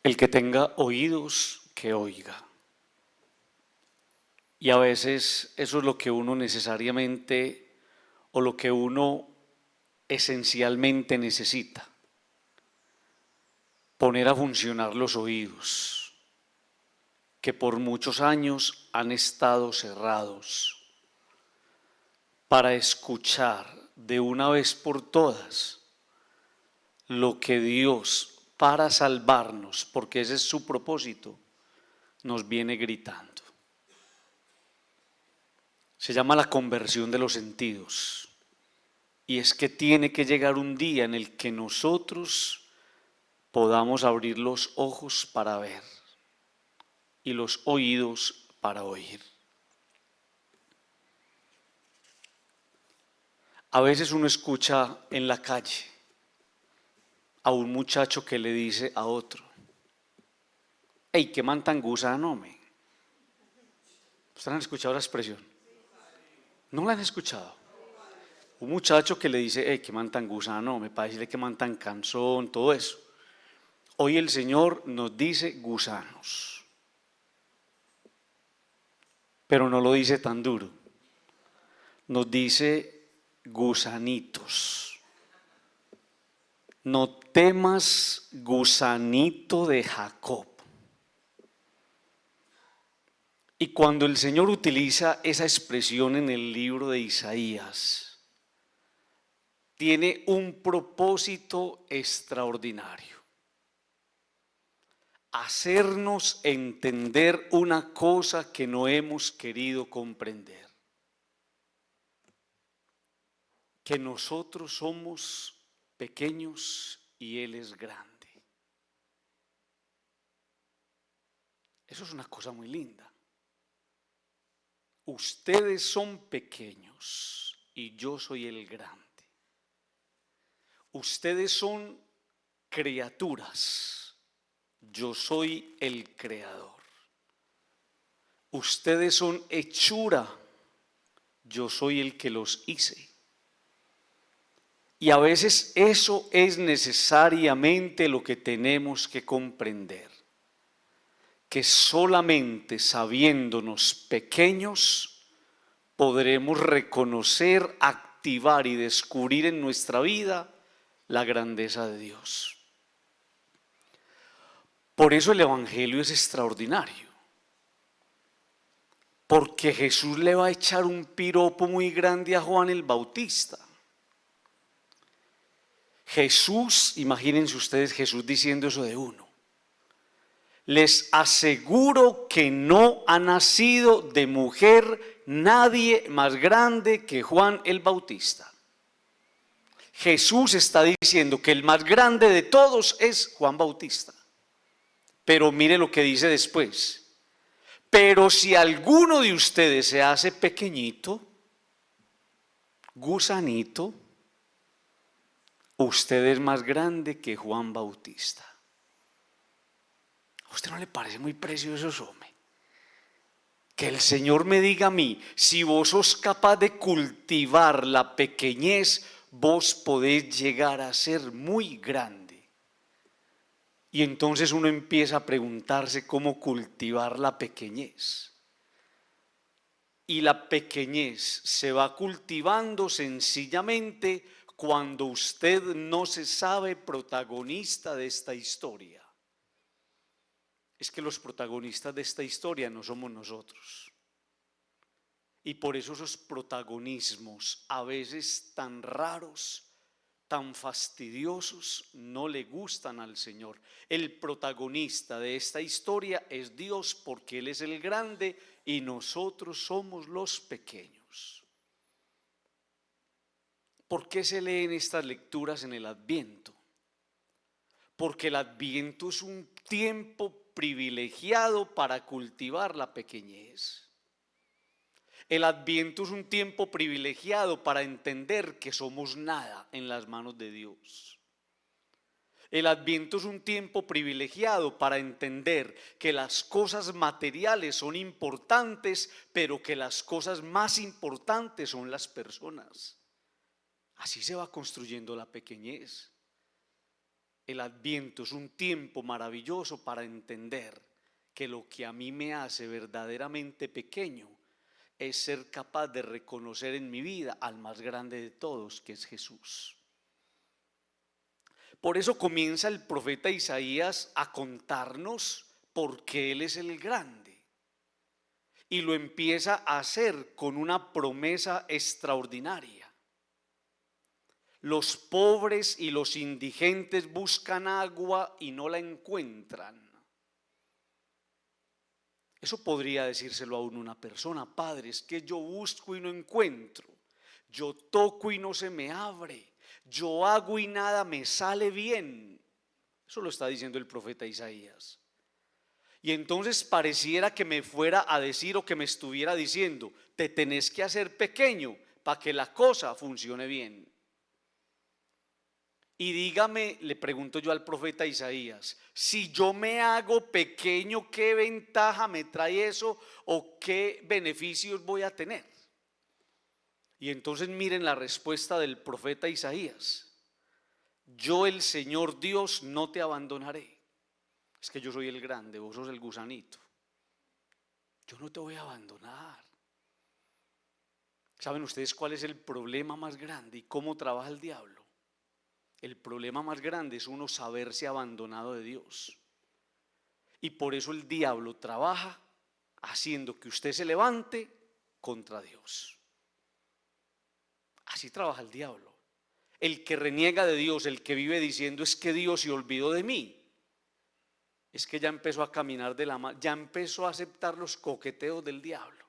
El que tenga oídos, que oiga. Y a veces eso es lo que uno necesariamente o lo que uno esencialmente necesita. Poner a funcionar los oídos, que por muchos años han estado cerrados, para escuchar de una vez por todas lo que Dios, para salvarnos, porque ese es su propósito, nos viene gritando. Se llama la conversión de los sentidos. Y es que tiene que llegar un día en el que nosotros podamos abrir los ojos para ver y los oídos para oír. A veces uno escucha en la calle a un muchacho que le dice a otro: ¡Ey, qué man tan gusano, me! ¿Ustedes han escuchado la expresión? ¿No la han escuchado? Un muchacho que le dice: ¡Ey, qué man tan gusano, me! Para decirle que man tan cansón, todo eso. Hoy el Señor nos dice gusanos, pero no lo dice tan duro. Nos dice gusanitos. No temas, gusanito de Jacob. Y cuando el Señor utiliza esa expresión en el libro de Isaías, tiene un propósito extraordinario: hacernos entender una cosa que no hemos querido comprender, que nosotros somos pequeños y Él es grande. Eso es una cosa muy linda. Ustedes son pequeños y yo soy el grande. Ustedes son criaturas, yo soy el creador. Ustedes son hechura, yo soy el que los hice. Y a veces eso es necesariamente lo que tenemos que comprender, que solamente sabiéndonos pequeños podremos reconocer, activar y descubrir en nuestra vida la grandeza de Dios. Por eso el Evangelio es extraordinario, porque Jesús le va a echar un piropo muy grande a Juan el Bautista. Jesús, imagínense ustedes Jesús diciendo eso de uno: les aseguro que no ha nacido de mujer nadie más grande que Juan el Bautista. Jesús está diciendo que el más grande de todos es Juan Bautista. Pero mire lo que dice después: pero si alguno de ustedes se hace pequeñito, gusanito, usted es más grande que Juan Bautista. ¿A usted no le parece muy precioso eso, hombre? Que el Señor me diga a mí: si vos sos capaz de cultivar la pequeñez, vos podés llegar a ser muy grande. Y entonces uno empieza a preguntarse cómo cultivar la pequeñez. Y la pequeñez se va cultivando sencillamente cuando usted no se sabe protagonista de esta historia. Es que los protagonistas de esta historia no somos nosotros. Y por eso esos protagonismos, a veces tan raros, tan fastidiosos, no le gustan al Señor. El protagonista de esta historia es Dios, porque Él es el grande y nosotros somos los pequeños. ¿Por qué se leen estas lecturas en el Adviento? Porque el Adviento es un tiempo privilegiado para cultivar la pequeñez. El Adviento es un tiempo privilegiado para entender que somos nada en las manos de Dios. El Adviento es un tiempo privilegiado para entender que las cosas materiales son importantes, pero que las cosas más importantes son las personas. Así se va construyendo la pequeñez. el Adviento es un tiempo maravilloso para entender que lo que a mí me hace verdaderamente pequeño es ser capaz de reconocer en mi vida al más grande de todos, que es Jesús. Por eso comienza el profeta Isaías a contarnos por qué Él es el grande. Y lo empieza a hacer con una promesa extraordinaria. Los pobres y los indigentes buscan agua y no la encuentran. Eso podría decírselo a una persona: Padre, es que yo busco y no encuentro, yo toco y no se me abre, yo hago y nada me sale bien. Eso lo está diciendo el profeta Isaías. Y entonces pareciera que me fuera a decir, o que me estuviera diciendo: te tenés que hacer pequeño para que la cosa funcione bien. Y dígame, le pregunto yo al profeta Isaías, si yo me hago pequeño, ¿qué ventaja me trae eso o qué beneficios voy a tener? Y entonces miren la respuesta del profeta Isaías: yo, el Señor Dios, no te abandonaré. Es que yo soy el grande, vos sos el gusanito. Yo no te voy a abandonar. ¿Saben ustedes cuál es el problema más grande y cómo trabaja el diablo? El problema más grande es uno saberse abandonado de Dios. Y por eso el diablo trabaja haciendo que usted se levante contra Dios. Así trabaja el diablo. El que reniega de Dios, el que vive diciendo: es que Dios se olvidó de mí, es que ya empezó a caminar de la mano, ya empezó a aceptar los coqueteos del diablo,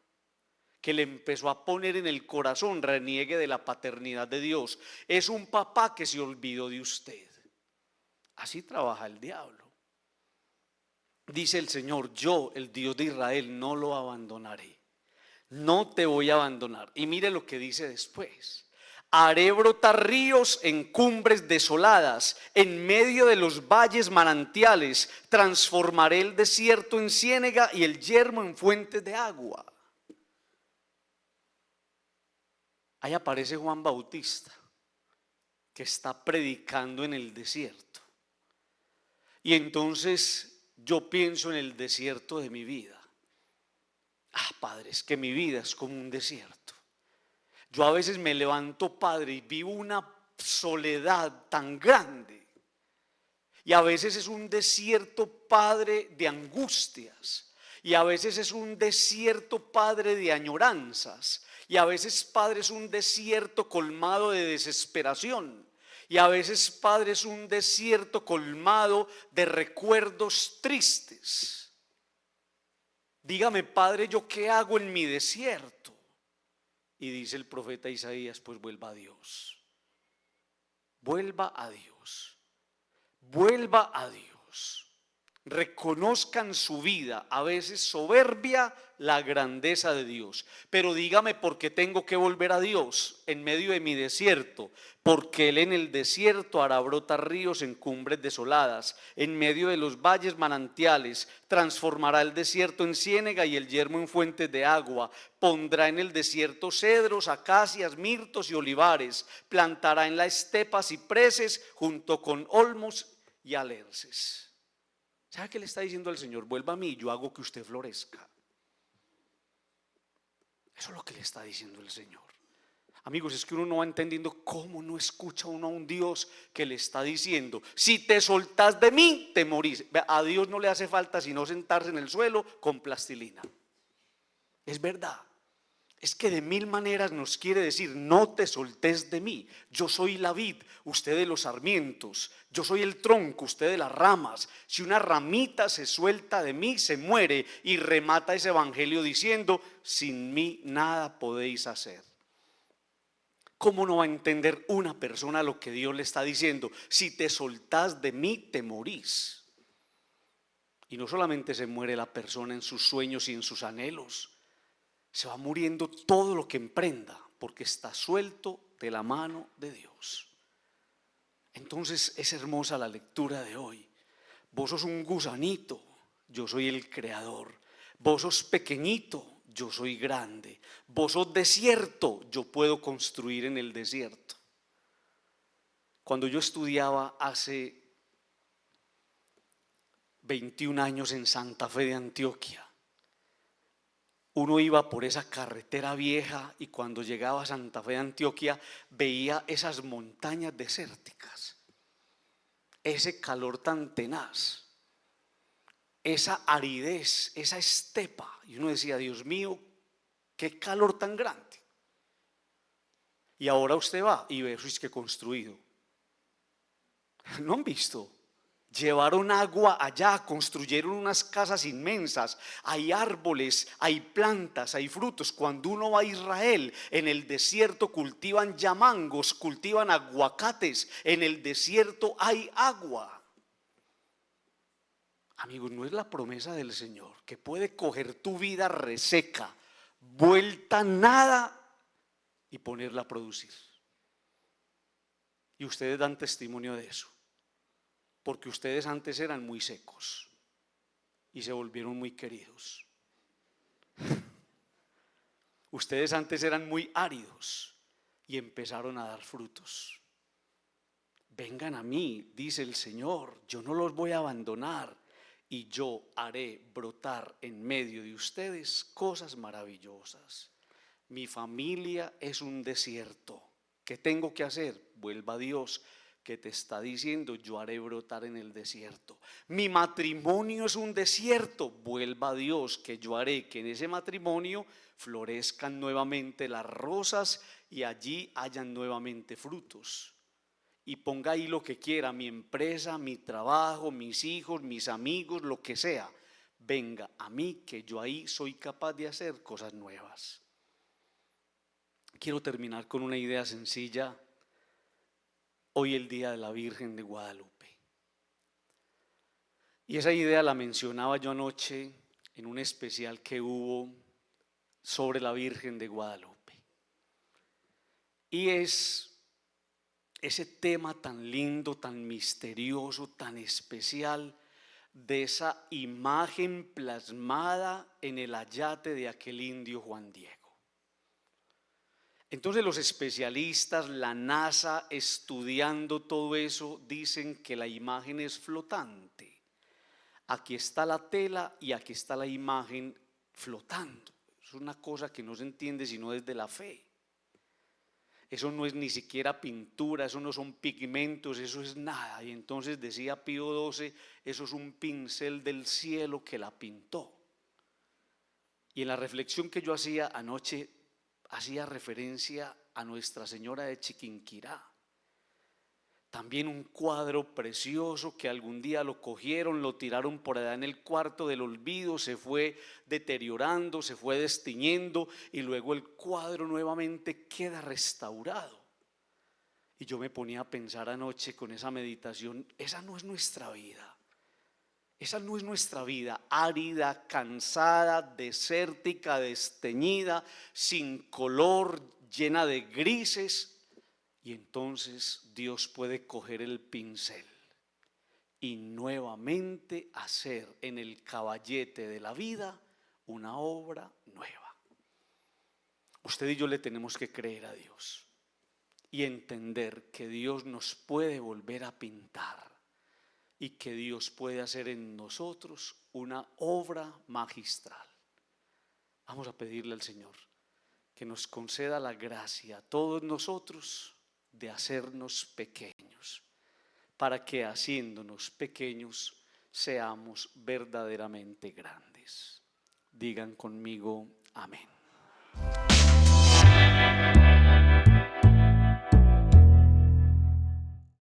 que le empezó a poner en el corazón: reniegue de la paternidad de Dios. Es un papá que se olvidó de usted. Así trabaja el diablo. Dice el Señor: yo, el Dios de Israel, no lo abandonaré. No te voy a abandonar. Y mire lo que dice después: haré brotar ríos en cumbres desoladas, en medio de los valles manantiales. Transformaré el desierto en ciénega y el yermo en fuentes de agua. Ahí aparece Juan Bautista, que está predicando en el desierto. Y entonces yo pienso en el desierto de mi vida. Padre, es que mi vida es como un desierto. Yo a veces me levanto, Padre, y vivo una soledad tan grande. Y a veces es un desierto, Padre, de angustias. Y a veces es un desierto, Padre, de añoranzas. Y a veces, Padre, es un desierto colmado de desesperación. Y a veces, Padre, es un desierto colmado de recuerdos tristes. Dígame, Padre, ¿yo qué hago en mi desierto? Y dice el profeta Isaías: pues vuelva a Dios. Vuelva a Dios. Vuelva a Dios. Reconozcan su vida, a veces soberbia, la grandeza de Dios. Pero dígame, ¿por qué tengo que volver a Dios en medio de mi desierto? Porque Él en el desierto hará brotar ríos en cumbres desoladas, en medio de los valles manantiales. Transformará el desierto en ciénega y el yermo en fuentes de agua. Pondrá en el desierto cedros, acacias, mirtos y olivares. Plantará en la estepa cipreses junto con olmos y alerces. ¿Sabe qué le está diciendo al Señor? Vuelva a mí, yo hago que usted florezca. Eso es lo que le está diciendo el Señor. Amigos, es que uno no va entendiendo cómo no escucha uno a un Dios que le está diciendo: si te soltás de mí, te morís. A Dios no le hace falta sino sentarse en el suelo con plastilina. Es verdad. Es que de mil maneras nos quiere decir: no te soltés de mí. Yo soy la vid, usted de los sarmientos. Yo soy el tronco, usted de las ramas. Si una ramita se suelta de mí, se muere. Y remata ese evangelio diciendo: sin mí nada podéis hacer. ¿Cómo no va a entender una persona lo que Dios le está diciendo? Si te soltás de mí, te morís. Y no solamente se muere la persona en sus sueños y en sus anhelos, se va muriendo todo lo que emprenda, porque está suelto de la mano de Dios. Entonces es hermosa la lectura de hoy. Vos sos un gusanito, yo soy el creador. Vos sos pequeñito, yo soy grande. Vos sos desierto, yo puedo construir en el desierto. Cuando yo estudiaba hace 21 años en Santa Fe de Antioquia. Uno iba por esa carretera vieja y cuando llegaba a Santa Fe de Antioquia veía esas montañas desérticas, ese calor tan tenaz, esa aridez, esa estepa. Y uno decía, Dios mío, qué calor tan grande. Y ahora usted va y ve eso es que construido. ¿No han visto? Llevaron agua allá, construyeron unas casas inmensas, hay árboles, hay plantas, hay frutos. Cuando uno va a Israel, en el desierto cultivan yamangos, cultivan aguacates, en el desierto hay agua. Amigos, no es la promesa del Señor que puede coger tu vida reseca, vuelta a nada y ponerla a producir. Y ustedes dan testimonio de eso. Porque ustedes antes eran muy secos y se volvieron muy queridos. Ustedes antes eran muy áridos y empezaron a dar frutos. Vengan a mí, dice el Señor, yo no los voy a abandonar y yo haré brotar en medio de ustedes cosas maravillosas. Mi familia es un desierto. ¿Qué tengo que hacer? Vuelva a Dios, que te está diciendo, yo haré brotar en el desierto. Mi matrimonio es un desierto. Vuelva a Dios, que yo haré que en ese matrimonio florezcan nuevamente las rosas y allí hayan nuevamente frutos. Y ponga ahí lo que quiera, mi empresa, mi trabajo, mis hijos, mis amigos, lo que sea. Venga a mí, que yo ahí soy capaz de hacer cosas nuevas. Quiero terminar con una idea sencilla. Hoy el día de la Virgen de Guadalupe. Y esa idea la mencionaba yo anoche en un especial que hubo sobre la Virgen de Guadalupe. Y es ese tema tan lindo, tan misterioso, tan especial de esa imagen plasmada en el ayate de aquel indio Juan Diego. Entonces los especialistas, la NASA, estudiando todo eso, dicen que la imagen es flotante. Aquí está la tela y aquí está la imagen flotando. Es una cosa que no se entiende sino desde la fe. Eso no es ni siquiera pintura, eso no son pigmentos, eso es nada. Y entonces decía Pío XII, eso es un pincel del cielo que la pintó. Y en la reflexión que yo hacía anoche, hacía referencia a Nuestra Señora de Chiquinquirá. También un cuadro precioso que algún día lo cogieron, lo tiraron por allá en el cuarto del olvido, se fue deteriorando, se fue destiñendo y luego el cuadro nuevamente queda restaurado. Y yo me ponía a pensar anoche con esa meditación, esa no es nuestra vida. Esa no es nuestra vida, árida, cansada, desértica, desteñida, sin color, llena de grises. Y entonces Dios puede coger el pincel y nuevamente hacer en el caballete de la vida una obra nueva. Usted y yo le tenemos que creer a Dios y entender que Dios nos puede volver a pintar. Y que Dios puede hacer en nosotros una obra magistral. Vamos a pedirle al Señor que nos conceda la gracia a todos nosotros de hacernos pequeños, para que haciéndonos pequeños seamos verdaderamente grandes. Digan conmigo, amén.